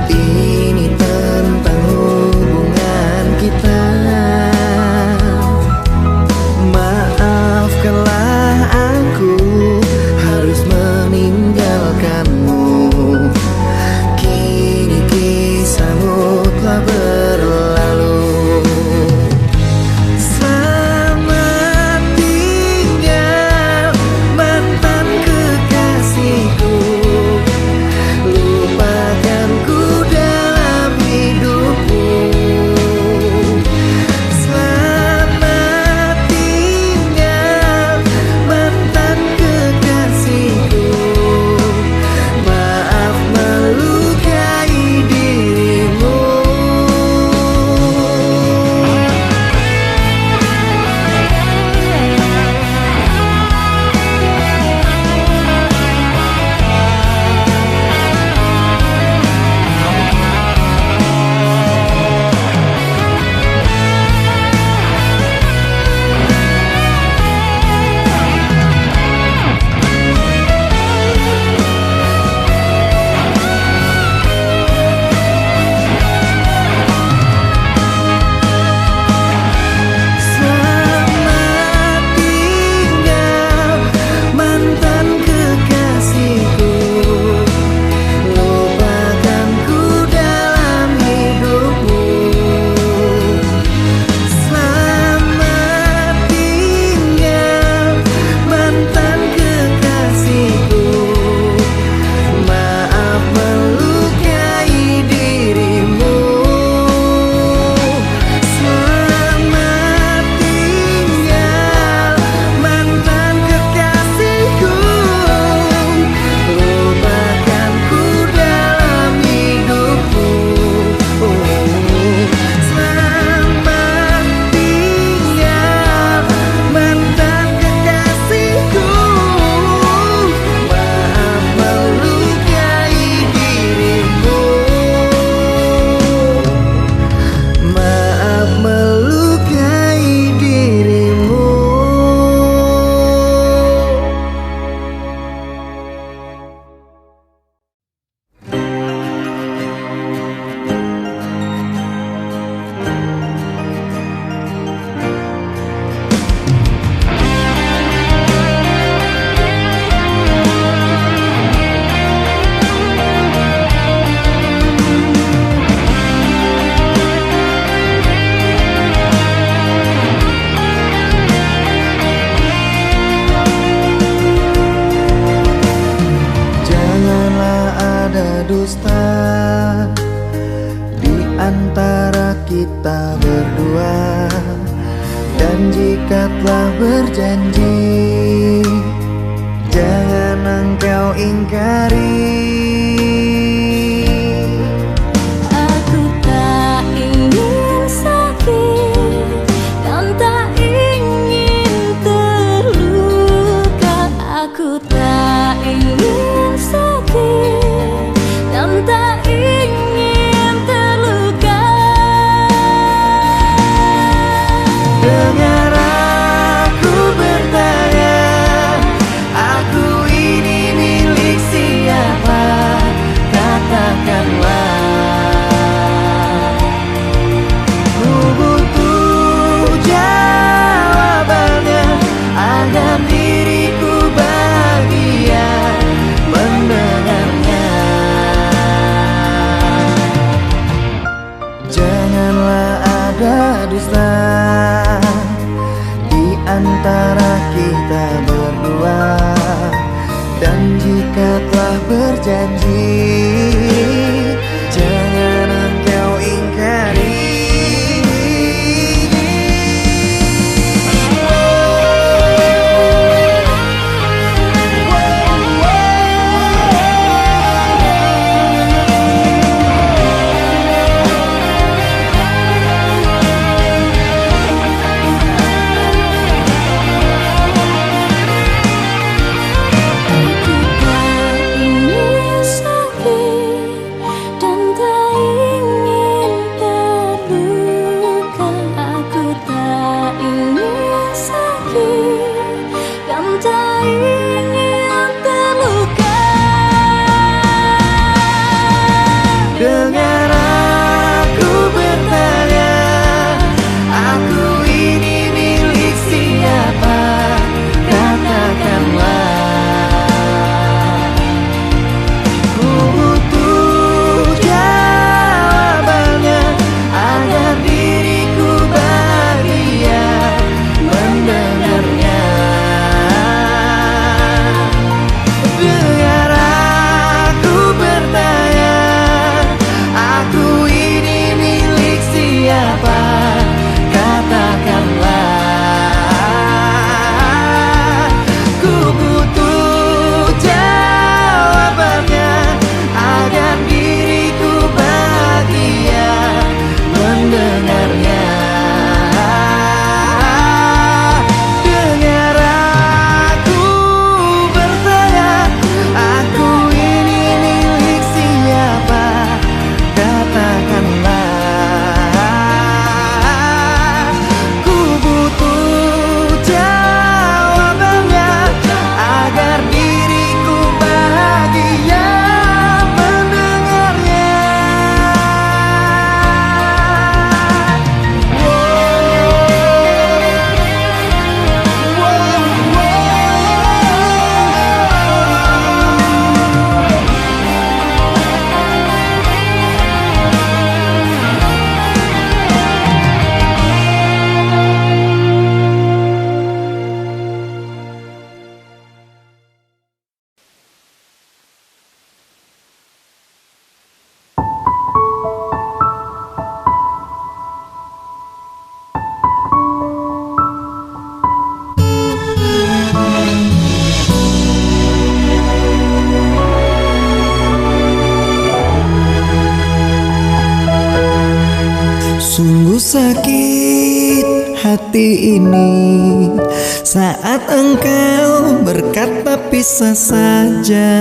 Ini tentang hubungan kita. Maafkanlah aku harus meninggalkanmu. Kini kisahmu telah berlalu. Selamat tinggal mantan kekasihku. Lupakanku dalam hidupmu. Selamat tinggal mantan kekasihku. Maaf melukai dirimu. Selamat tinggal mantan kekasihku. Lupakanku dalam hidupmu. Selamat tinggal mantan kekasihku. Maaf melukai dirimu. Selamat tinggal mantan kekasihku. Lupakanku dalam hidupmu. Selamat tinggal mantan kekasihku. Maaf melukai dirimu. Maaf melukai dirimu. Janganlah ada dusta di antara kita berdua. Dan jika telah berjanji, jangan engkau ingkari. Aku tak ingin sakit dan tak ingin terluka. Aku tak ingin sakit dan tak ingin terluka. Dengar aku bertanya, aku ini milik siapa? antara kita berdua. Dan jika telah berjanji, jangan engkau ingkari. Dengar aku bertanya, aku ini milik siapa? Katakanlah. Ku butuh jawabannya agar diriku bahagia mendengarnya. Dengar aku bertanya, aku ini milik siapa? Katakanlah. Ku butuh jawabannya agar diriku bahagia mendengarnya. Dengar aku bertanya, aku ini milik siapa? Katakanlah. Ku butuh jawabannya agar diriku bahagia mendengarnya. Sungguh sakit hati ini saat engkau berkata pisah saja,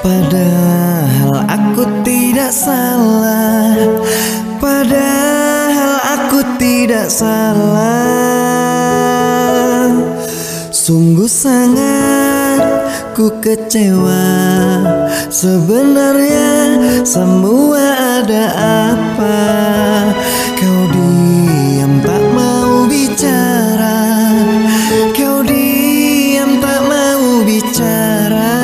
padahal aku tidak salah. Padahal aku tidak salah. Sungguh sangat ku kecewa. Sebenarnya semua ada apa? Kau diam tak mau bicara. Kau diam tak mau bicara.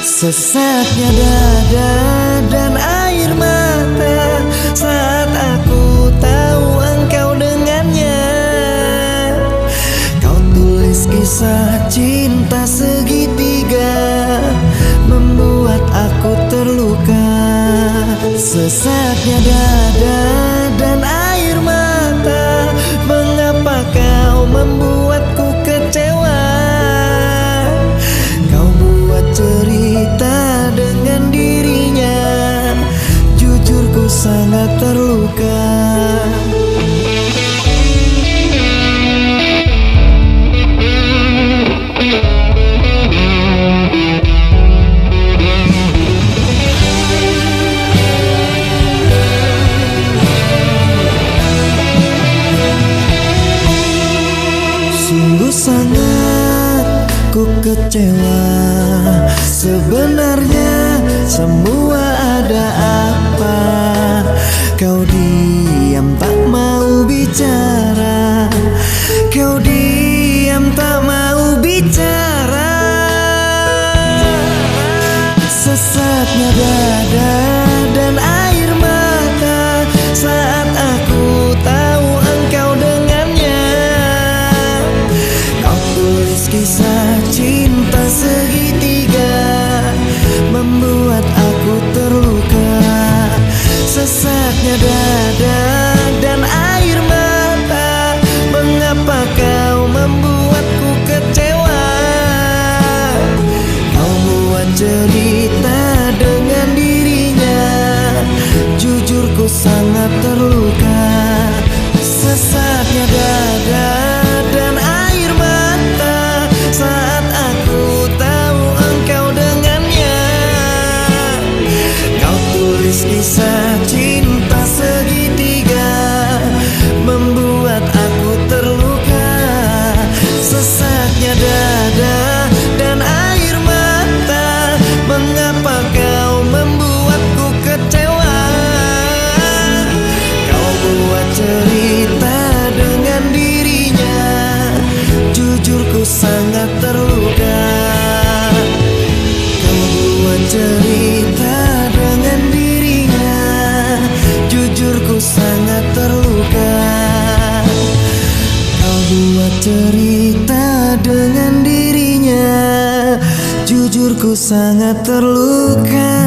Sesaknya dada dan air mata saat aku tahu engkau dengannya. Kau tulis kisah cinta segitiga, membuat aku terluka. Sesaknya dada dan air mata, mengapa kau membuatku kecewa? Kau buat cerita dengan dirinya, jujur ku sangat terluka. Sungguh sangat ku kecewa. Sebenarnya semua ada apa? Kau diam tak mau bicara. Kau diam tak mau bicara. Sesaknya dada dan air mata saat aku tahu engkau dengannya. cerita dengan dirinya. Jujur ku sangat terluka. Sesaknya dada dan air mata saat aku tahu engkau dengannya. Kau tulis kisah cinta segitiga, membuat aku terluka. Sesaknya dada dan air mata, mengapa kau membuatku kecewa? Kau buat cerita dengan dirinya. Jujur ku sangat terluka. Kau buat cerita dengan dirinya. Jujur ku sangat terluka. Kau buat cerita dengan dirinya. Jujur ku sangat terluka.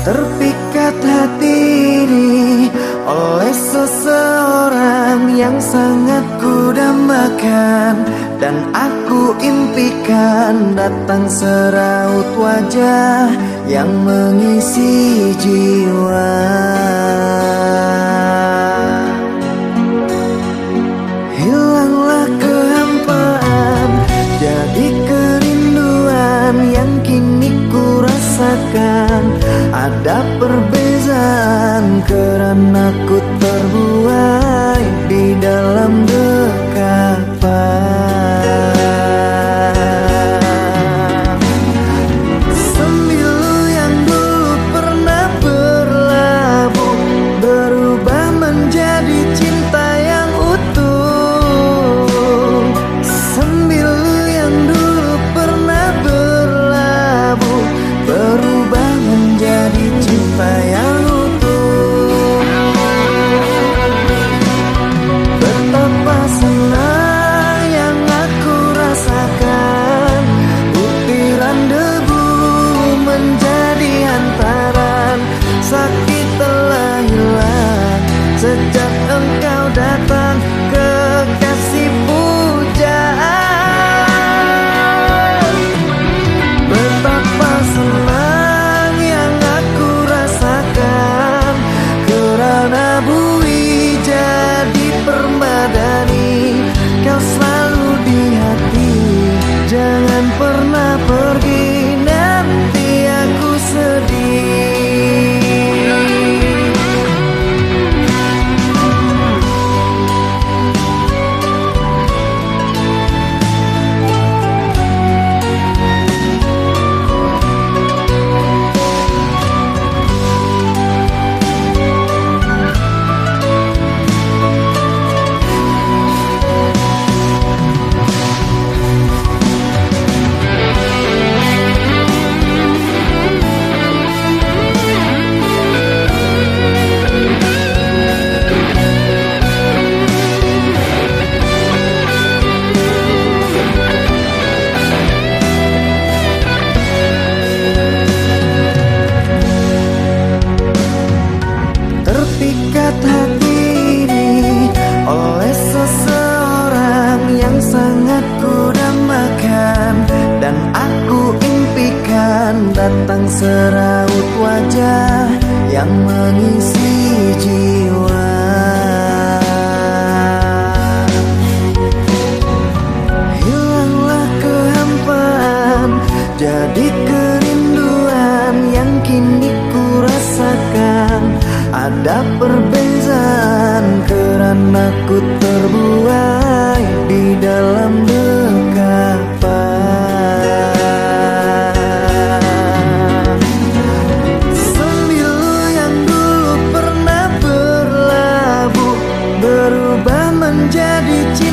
Terpikat hati ini oleh seseorang yang sangat kudambakan, dan aku impikan datang seraut wajah yang mengisi jiwa. Hilanglah kehampaan, jadi kerinduan yang kini ku rasakan. Ada perbezaan karena ku terbuai di dalam dekapan. Sembilu yang dulu pernah berlabuh berubah menjadi cinta yang utuh. Sembilu yang dulu pernah berlabuh berubah menjadi cinta yang utuh. Betapa senang yang aku rasakan, butiran debu menjadi hantaran. Sakit telah hilang sejak engkau datang, kekasih pujaan. Betapa senang yang aku rasakan, kerana bui jadi permadani. Kau selalu di hati, jangan pernah pergi, nanti aku sedih. Terpikat hati ini oleh seseorang yang sangat kudambakan, dan aku impikan datang seraut wajah yang mengisi jiwa. Hilanglah kehampaan, jadi kerinduan yang kini ku rasakan. Ada perbezaan karena ku terbuai di dalam dekapan. Sembilu yang dulu menjadi cinta.